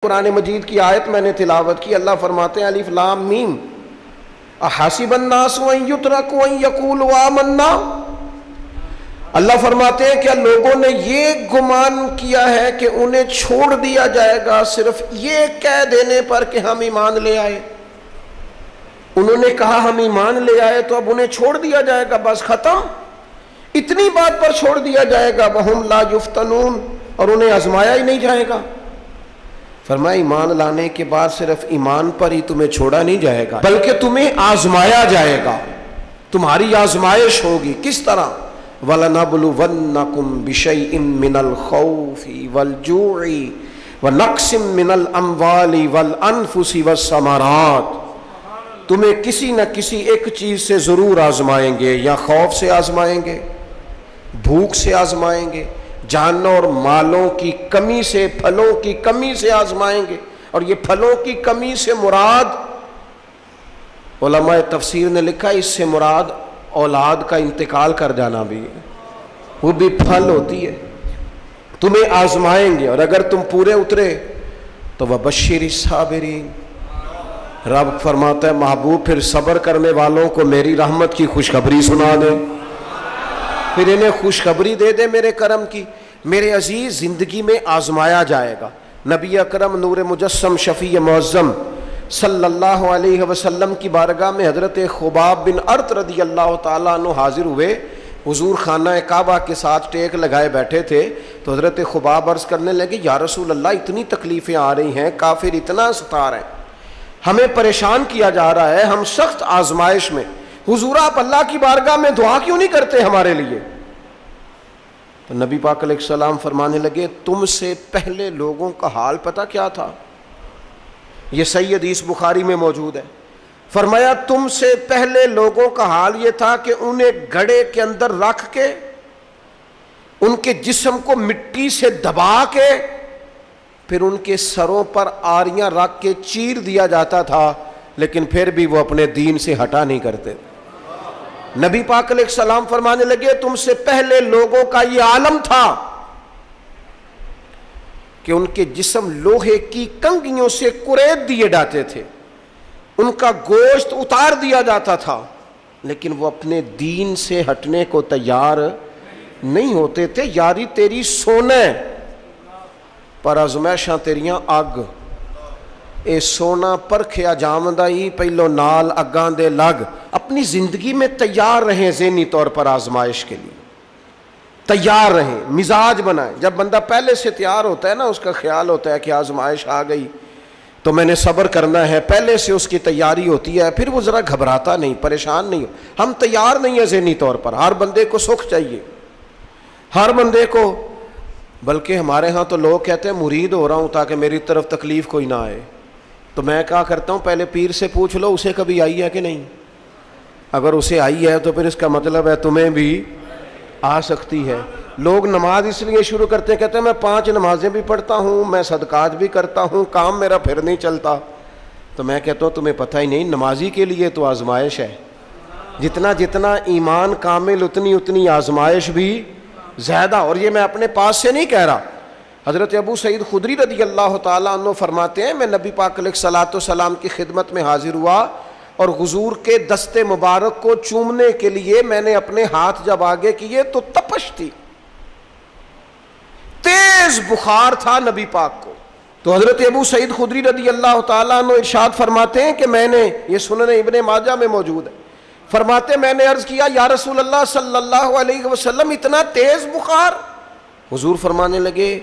قرآن مجید کی آیت میں نے تلاوت کی، اللہ فرماتے ہیں الف لام میم احسب الناس ان یترکوا ان یقولوا آمنا۔ اللہ فرماتے ہیں کہ لوگوں نے یہ گمان کیا ہے کہ انہیں چھوڑ دیا جائے گا صرف یہ کہہ دینے پر کہ ہم ایمان لے آئے۔ انہوں نے کہا ہم ایمان لے آئے تو اب انہیں چھوڑ دیا جائے گا، بس ختم، اتنی بات پر چھوڑ دیا جائے گا۔ وہم لا یفتنون، اور انہیں آزمایا ہی نہیں جائے گا۔ فرمایا ایمان لانے کے بعد صرف ایمان پر ہی تمہیں چھوڑا نہیں جائے گا بلکہ تمہیں آزمایا جائے گا، تمہاری آزمائش ہوگی۔ کس طرح؟ وَلَنَبْلُوَنَّكُمْ بِشَيْءٍ مِّنَ الْخَوْفِ وَالْجُوعِ وَنَقْصٍ مِّنَ الْأَمْوَالِ وَالْأَنفُسِ وَالثَّمَرَاتِ، تمہیں کسی نہ کسی ایک چیز سے ضرور آزمائیں گے، یا خوف سے آزمائیں گے، بھوک سے آزمائیں گے، جانوں اور مالوں کی کمی سے، پھلوں کی کمی سے آزمائیں گے۔ اور یہ پھلوں کی کمی سے مراد، علماء تفسیر نے لکھا اس سے مراد اولاد کا انتقال کر جانا بھی ہے، وہ بھی پھل ہوتی ہے۔ تمہیں آزمائیں گے اور اگر تم پورے اترے تو وَبَشِّرِ الصَّابِرِينَ، رب فرماتا ہے محبوب پھر صبر کرنے والوں کو میری رحمت کی خوشخبری سنا دے، پھر انہیں خوشخبری دے دے میرے کرم کی۔ میرے عزیز، زندگی میں آزمایا جائے گا۔ نبی اکرم نور مجسم شفیع معظم صلی اللہ علیہ وسلم کی بارگاہ میں حضرت خباب بن ارت رضی اللہ تعالیٰ عنہ حاضر ہوئے۔ حضور خانہ کعبہ کے ساتھ ٹیک لگائے بیٹھے تھے تو حضرت خباب عرض کرنے لگے یا رسول اللہ اتنی تکلیفیں آ رہی ہیں، کافر اتنا ستا رہے ہیں، ہمیں پریشان کیا جا رہا ہے، ہم سخت آزمائش میں، حضور آپ اللہ کی بارگاہ میں دعا کیوں نہیں کرتے ہمارے لیے؟ تو نبی پاک علیہ السلام فرمانے لگے تم سے پہلے لوگوں کا حال پتہ کیا تھا؟ یہ صحیح حدیث بخاری میں موجود ہے۔ فرمایا تم سے پہلے لوگوں کا حال یہ تھا کہ انہیں گڑھے کے اندر رکھ کے ان کے جسم کو مٹی سے دبا کے پھر ان کے سروں پر آریاں رکھ کے چیر دیا جاتا تھا، لیکن پھر بھی وہ اپنے دین سے ہٹا نہیں کرتے۔ نبی پاک علیہ السلام فرمانے لگے تم سے پہلے لوگوں کا یہ عالم تھا کہ ان کے جسم لوہے کی کنگھیوں سے کریت دیے جاتے تھے، ان کا گوشت اتار دیا جاتا تھا، لیکن وہ اپنے دین سے ہٹنے کو تیار نہیں ہوتے تھے۔ یاری تیری سونے پر آزمائشاں تیریاں اگ، اے سونا پرکھیا جامدہ ہی پہلو نال اگاں دے لگ۔ اپنی زندگی میں تیار رہیں، ذہنی طور پر آزمائش کے لیے تیار رہیں، مزاج بنائیں۔ جب بندہ پہلے سے تیار ہوتا ہے نا، اس کا خیال ہوتا ہے کہ آزمائش آ گئی تو میں نے صبر کرنا ہے، پہلے سے اس کی تیاری ہوتی ہے، پھر وہ ذرا گھبراتا نہیں، پریشان نہیں ہو۔ ہم تیار نہیں ہیں ذہنی طور پر۔ ہر بندے کو سکھ چاہیے، ہر بندے کو، بلکہ ہمارے ہاں تو لوگ کہتے ہیں مرید ہو رہا ہوں تاکہ میری طرف تکلیف کوئی نہ آئے۔ تو میں کہا کرتا ہوں پہلے پیر سے پوچھ لو اسے کبھی آئی ہے کہ نہیں، اگر اسے آئی ہے تو پھر اس کا مطلب ہے تمہیں بھی آ سکتی ہے۔ لوگ نماز اس لیے شروع کرتے ہیں، کہتے ہیں میں 5 نمازیں بھی پڑھتا ہوں، میں صدقات بھی کرتا ہوں، کام میرا پھر نہیں چلتا۔ تو میں کہتا ہوں تمہیں پتہ ہی نہیں، نمازی کے لیے تو آزمائش ہے، جتنا جتنا ایمان کامل اتنی اتنی آزمائش بھی زیادہ۔ اور یہ میں اپنے پاس سے نہیں کہہ رہا، حضرت ابو سعید خدری رضی اللہ تعالیٰ عنہ فرماتے ہیں میں نبی پاک علیہ الصلوۃ والسلام کی خدمت میں حاضر ہوا اور حضور کے دست مبارک کو چومنے کے لیے میں نے اپنے ہاتھ جب آگے کیے تو تپش تھی، تیز بخار تھا نبی پاک کو۔ تو حضرت ابو سعید خدری رضی اللہ تعالیٰ عنہ ارشاد فرماتے ہیں کہ میں نے، یہ سنن ابن ماجہ میں موجود ہے، فرماتے میں نے عرض کیا یا رسول اللہ صلی اللہ علیہ وسلم اتنا تیز بخار؟ حضور فرمانے لگے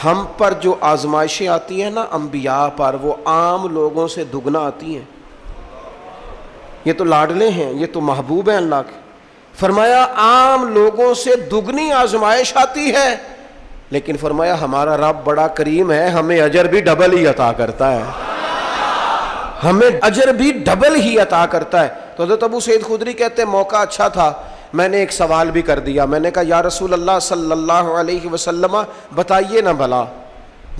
ہم پر جو آزمائشیں آتی ہیں نا انبیاء پر، وہ عام لوگوں سے دگنا آتی ہیں۔ یہ تو لاڈلے ہیں، یہ تو محبوب ہیں اللہ کے۔ فرمایا عام لوگوں سے دگنی آزمائش آتی ہے، لیکن فرمایا ہمارا رب بڑا کریم ہے، ہمیں اجر بھی ڈبل ہی عطا کرتا ہے، ہمیں اجر بھی ڈبل ہی عطا کرتا ہے۔ تو حضرت ابو سعید خدری کہتے ہیں موقع اچھا تھا، میں نے ایک سوال بھی کر دیا، میں نے کہا یا رسول اللہ صلی اللہ علیہ وسلم بتائیے نا بھلا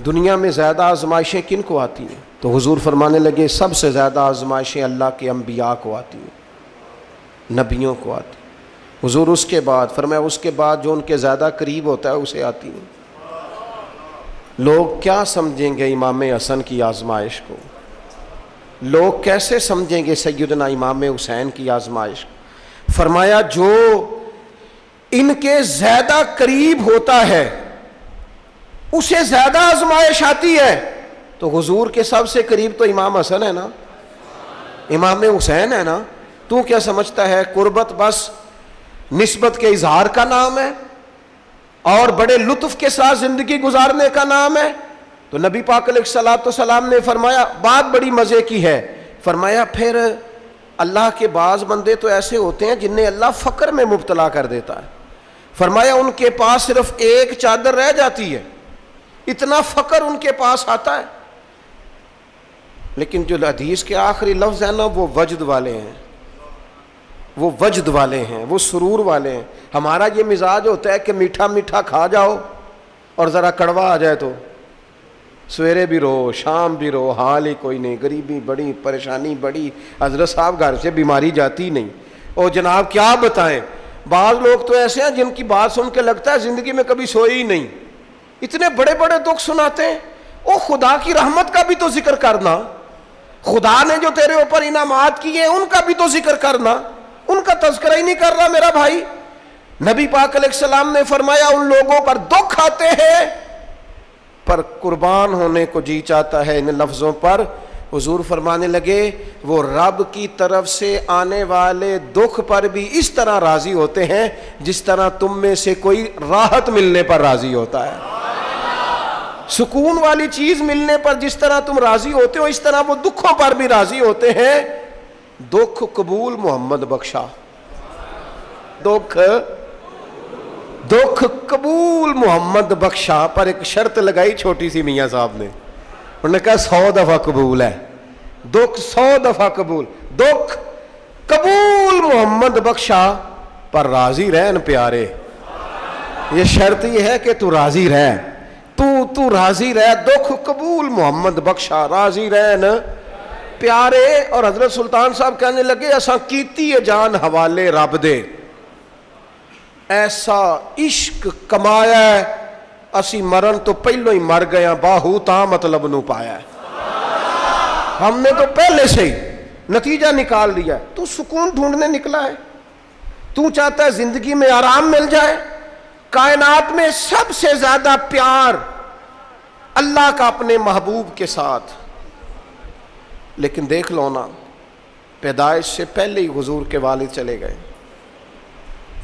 دنیا میں زیادہ آزمائشیں کن کو آتی ہیں؟ تو حضور فرمانے لگے سب سے زیادہ آزمائشیں اللہ کے انبیاء کو آتی ہیں، نبیوں کو آتی ہیں۔ حضور اس کے بعد فرمایا اس کے بعد جو ان کے زیادہ قریب ہوتا ہے اسے آتی ہیں۔ لوگ کیا سمجھیں گے امام حسن کی آزمائش کو؟ لوگ کیسے سمجھیں گے سیدنا امام حسین کی آزمائش کو؟ فرمایا جو ان کے زیادہ قریب ہوتا ہے اسے زیادہ آزمائش آتی ہے. تو حضور کے سب سے قریب تو امام حسن ہے نا, امام حسین ہے نا. تو کیا سمجھتا ہے قربت بس نسبت کے اظہار کا نام ہے اور بڑے لطف کے ساتھ زندگی گزارنے کا نام ہے؟ تو نبی پاک علیہ الصلوۃ والسلام نے فرمایا, بات بڑی مزے کی ہے, فرمایا پھر اللہ کے بعض بندے تو ایسے ہوتے ہیں جنہیں اللہ فقر میں مبتلا کر دیتا ہے. فرمایا ان کے پاس صرف ایک چادر رہ جاتی ہے, اتنا فقر ان کے پاس آتا ہے. لیکن جو حدیث کے آخری لفظ ہیں نا وہ وجد والے ہیں, وہ وجد والے ہیں, وہ سرور والے ہیں. ہمارا یہ مزاج ہوتا ہے کہ میٹھا میٹھا کھا جاؤ اور ذرا کڑوا آ جائے تو سویرے بھی رو شام بھی رو, حال ہی کوئی نہیں, غریبی بڑی, پریشانی بڑی, حضرت صاحب گھر سے بیماری جاتی نہیں. اور جناب کیا بتائیں, بعض لوگ تو ایسے ہیں جن کی بات سن کے لگتا ہے زندگی میں کبھی سوئے ہی نہیں, اتنے بڑے بڑے دکھ سناتے ہیں. او خدا کی رحمت کا بھی تو ذکر کرنا, خدا نے جو تیرے اوپر انعامات کیے ان کا بھی تو ذکر کرنا, ان کا تذکرہ ہی نہیں کر رہا میرا بھائی. نبی پاک علیہ السلام نے فرمایا ان لوگوں پر دکھ آتے ہیں پر قربان ہونے کو جی چاہتا ہے ان لفظوں پر. حضور فرمانے لگے وہ رب کی طرف سے آنے والے دکھ پر بھی اس طرح راضی ہوتے ہیں جس طرح تم میں سے کوئی راحت ملنے پر راضی ہوتا ہے. سکون والی چیز ملنے پر جس طرح تم راضی ہوتے ہو اس طرح وہ دکھوں پر بھی راضی ہوتے ہیں. دکھ قبول محمد بخشا, دکھ قبول محمد بخشا. پر ایک شرط لگائی چھوٹی سی میاں صاحب نے, انہوں نے کہا 100 دفعہ قبول ہے, دکھ 100 دفعہ قبول. دکھ قبول محمد بخشا پر راضی رہن پیارے. یہ شرط یہ ہے کہ تو راضی رہ, تو راضی رہ. دکھ قبول محمد بخشا, راضی رہن پیارے. اور حضرت سلطان صاحب کہنے لگے ایسا کیتی ہے جان حوالے رب دے, ایسا عشق کمایا ہے اسی مرن تو پہلو ہی مر گیا, باہو تا مطلب نو پایا ہے. ہم نے تو پہلے سے ہی نتیجہ نکال لیا ہے. تو سکون ڈھونڈنے نکلا ہے, تو چاہتا ہے زندگی میں آرام مل جائے. کائنات میں سب سے زیادہ پیار اللہ کا اپنے محبوب کے ساتھ. لیکن دیکھ لو نا, پیدائش سے پہلے ہی حضور کے والد چلے گئے.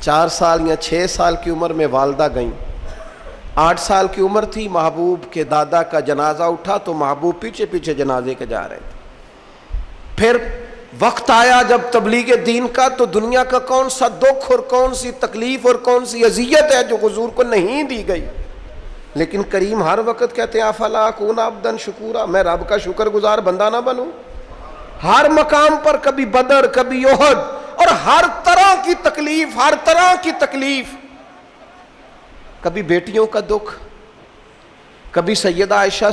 4 سال یا 6 سال کی عمر میں والدہ گئیں. 8 سال کی عمر تھی, محبوب کے دادا کا جنازہ اٹھا تو محبوب پیچھے پیچھے جنازے کے جا رہے تھے. پھر وقت آیا جب تبلیغ دین کا, تو دنیا کا کون سا دکھ اور کون سی تکلیف اور کون سی اذیت ہے جو حضور کو نہیں دی گئی. لیکن کریم ہر وقت کہتے ہیں افلا اکون عبدا شکورا, میں رب کا شکر گزار بندہ نہ بنوں. ہر مقام پر کبھی بدر کبھی احد, اور ہر طرح کی تکلیف, ہر طرح کی تکلیف. کبھی بیٹیوں کا دکھ, کبھی سیدہ عائشہ